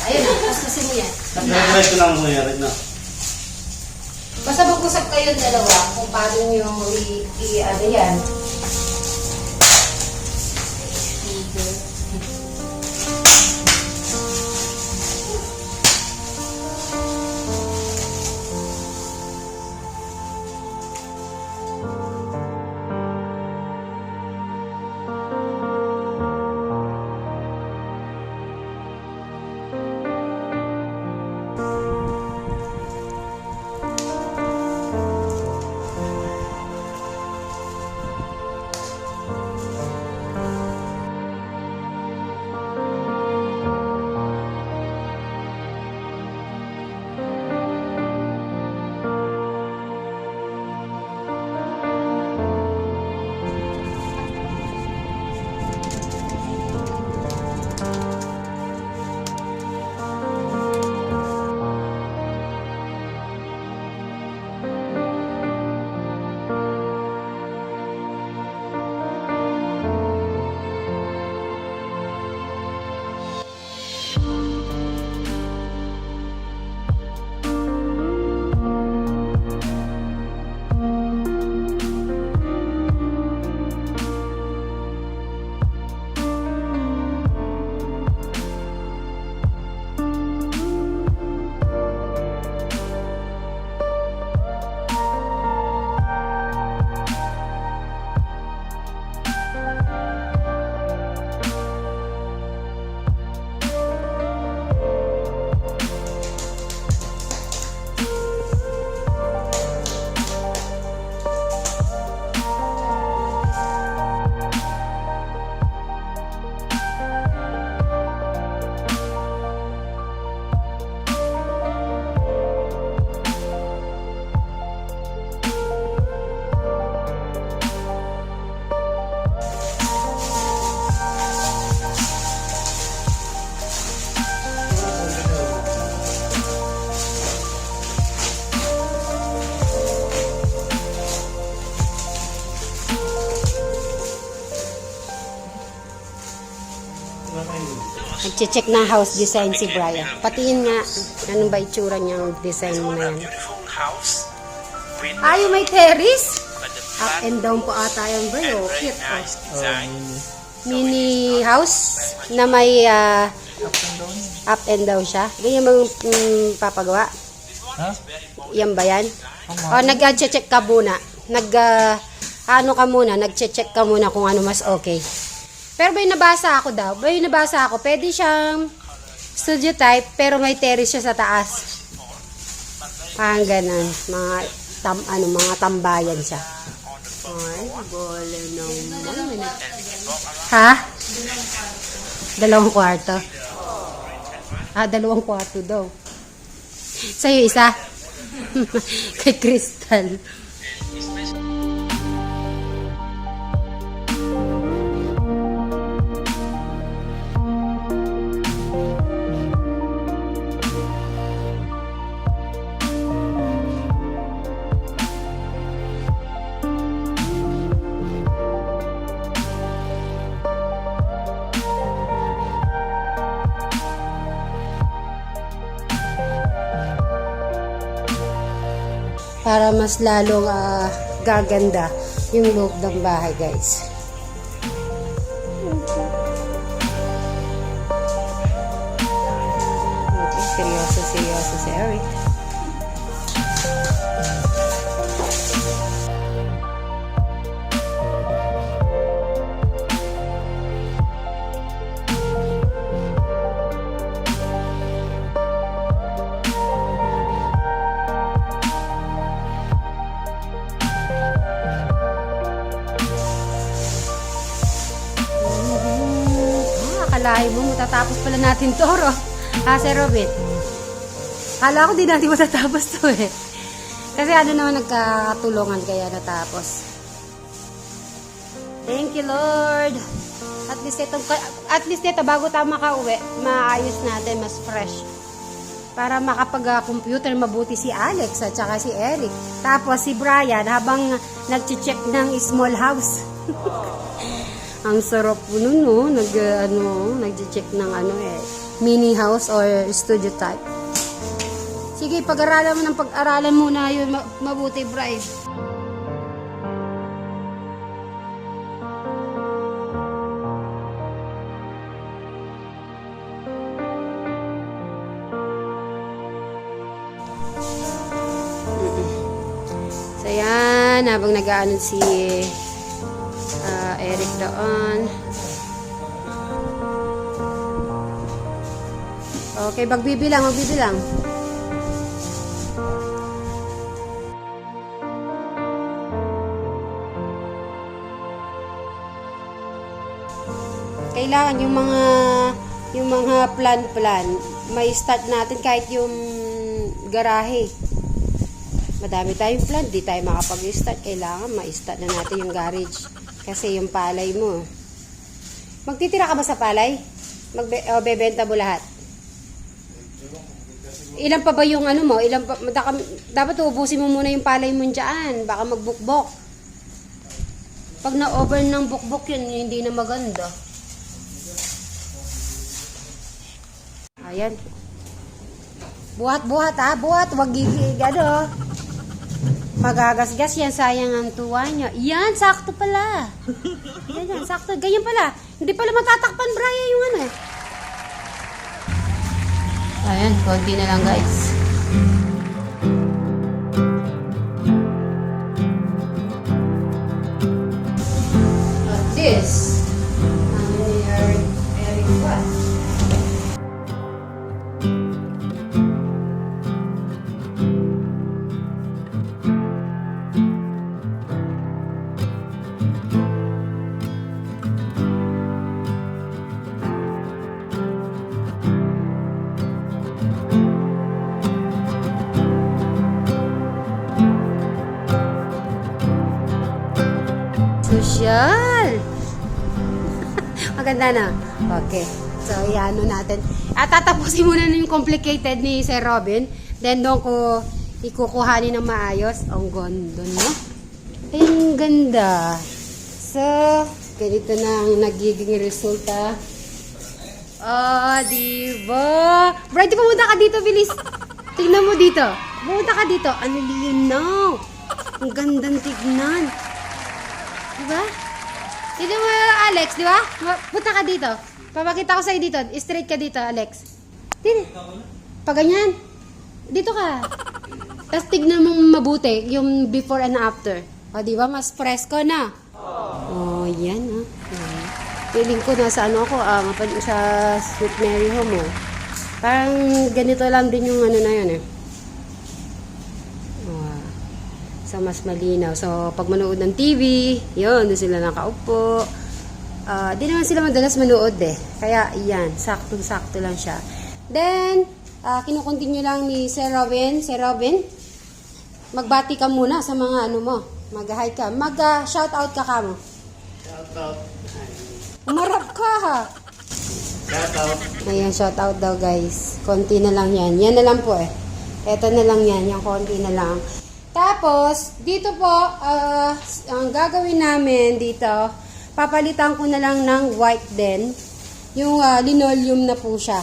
Ayun na, pastusin mo yan. Nag-try ko lang mo yan na. Basta mag-usap kayong dalawa kung paano nyo ano yan. Nag-check na house design si Brian. Patiin nga, ano ba itsura niyang design mo na yan? Ay, may terrace? Up and down po ata yan, bro. Cute, oh. Mini house na may up and down siya. Ganyan bang papagawa? Yan ba yan? O, nag-check ka muna. Nag-check ka muna kung ano mas okay. Pero may nabasa ako daw. Pwede siyang studio type, pero may terrace siya sa taas. Parang ganun. Mga tambayan siya. Ay, bole naman. Ha? 2 kwarto. 2 kwarto daw. Sa'yo isa? Kay Crystal. Para mas lalong gaganda yung loob ng bahay, guys. Okay, seryoso si Eric. Akalain mo, matatapos pala natin to, Sir Robert. Kala ko di natin matatapos to eh. Kasi ano naman nagkatulungan kaya natapos. Thank you, Lord. At least ito bago tayo makauwi, maayos natin, mas fresh. Para makapag-computer mabuti si Alex at saka si Eric. Tapos si Brian habang nag-check ng small house. Ang sarap po nun, no? Nag-check ng mini house or studio type. Sige, pag-aralan mo ng pag-aralan muna yun mabuti, Bride. So yan, habang nag-aanod si Eric doon. Okay, magbibilang. Kailangan yung mga plan may start natin kahit yung garahe. Madami tayong plan, di tayo makapag-start. Kailangan ma-start na natin yung garage. Kasi yung palay mo. Magtitira ka ba sa palay? O bebenta mo lahat? Ilan pa ba yung ano mo? Dapat ubusin mo muna yung palay mo dyan. Baka magbukbok. Pag na-over ng bukbok yun, hindi na maganda. Ayan. Buhat ha, buhat. Huwag gigig, ano. Magagasgas yan, sayang ang tuwa niya. Yan, sakto pala. Yan, sakto. Ganyan pala. Hindi pala matatakpan, Brian, yung ano. Ayan, konti na lang, guys. This. Very what? Social! Maganda na. Okay. So, iano natin. At tatapusin muna na yung complicated ni Sir Robin. Then, doon ko ikukuhanin ng maayos. Ang ganda, no? Ay, ang ganda. So, ganito na ang nagiging resulta. Oh, diba? Bright, pumunta ka dito, bilis. Tignan mo dito. Pumunta ka dito. Ano yun, no? Ang gandang tignan. Diba? Dito mo, Alex, di ba? Punta ka dito. Papakita ko sa'yo dito. Straight ka dito, Alex. Dito. Pag ganyan. Dito ka. Tapos tignan mong mabuti yung before and after. O, di ba? Mas presko na. Oh, yan, ha. Feeling ko nasa ano ako, sa Sweet Mary Home, oh. Parang ganito lang din yung ano na yun, eh. So, mas malinaw. So, pag manood ng TV, yun, doon sila nakaupo. Di naman sila madalas manood eh. Kaya, yan, saktong-sakto lang siya. Then, kinukontinue lang ni Sir Robin. Sir Robin, magbati ka muna sa mga ano mo. Mag-hi ka. Mag-shoutout ka mo. Shoutout. Umarap ka ha. Shoutout. Ayan, shoutout daw guys. Konti na lang yan. Yan na lang po eh. Eto na lang yan. Yung konti na lang. Tapos, dito po, ang gagawin namin dito, papalitan ko na lang ng white din. Yung linoleum na po siya.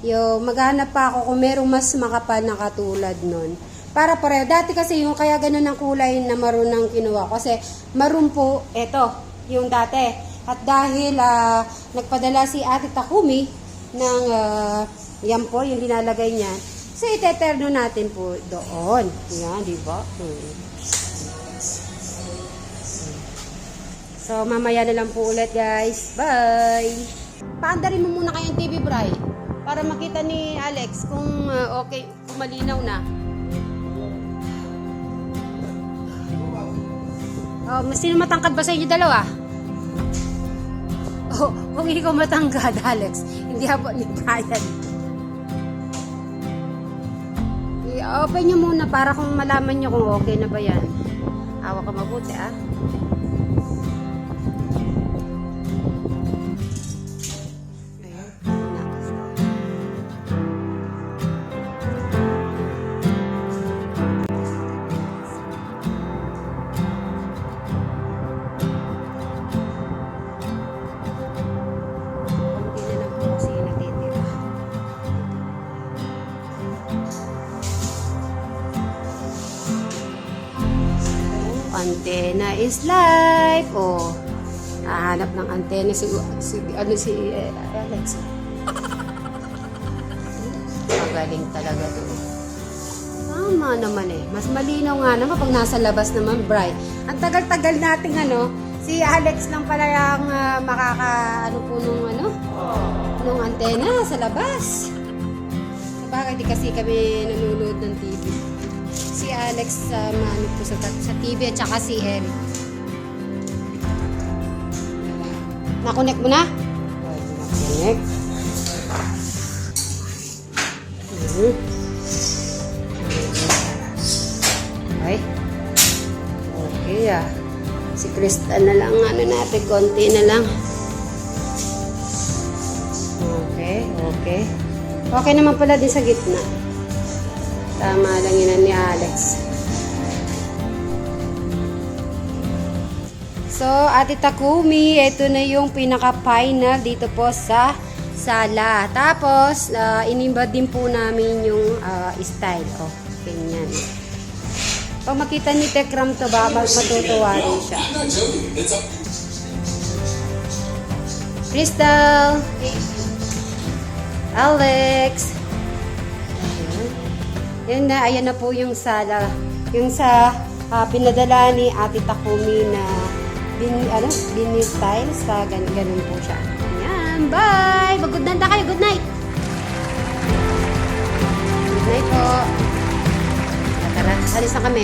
Yung maghanap pa ako kung merong mas makapal na katulad nun. Para pareho. Dati kasi yung kaya ganun ang kulay na maroon ang kinuha. Kasi maroon po, eto, yung dati. At dahil nagpadala si Ate Takumi ng, yan po, yung linalagay niya. So, iteterno natin po doon. Yan, di ba? So, mamaya na lang po ulit, guys. Bye! Paandarin mo muna kayong TV, Bray. Para makita ni Alex kung okay, kung malinaw na. Oh, sino matangkad ba sa inyo dalawa? Oh, kung ikaw matangkad, Alex, hindi abot ni Brian. I-open nyo muna para kung malaman nyo kung okay na ba yan. Awa ka mabuti, ah. Konti na lang po kasi natitira. Antena is life. Oh, hahanap ng antena si Alex. Magaling talaga to. Tama naman eh. Mas malinaw nga naman pag nasa labas naman, bright. Ang tagal-tagal nating si Alex lang pala yung nung antena sa labas. Sabagay, di kasi kami nanonood ng TV. Si Alex sa TV at saka si Eric. Nakonect mo na? Nakonect. Ay. Okay ah. Si Crystal na lang natin. Konti na lang. Okay. Okay naman pala din sa gitna. Tama lang yun ni Alex. So, Ate Takumi, ito na yung pinaka-final dito po sa sala. Tapos, inimbad din po namin yung style. Oh, ganyan. Pag makita ni Tekram to ba, matutuwa rin siya. Crystal! Alex! Ayan na po yung sala. Yung sa pinadala ni Ate Takumi na vinyl tiles. Ganun po siya. Ayan, bye! Mag-good night na kayo. Good night! Good night po. Tara, alis na kami.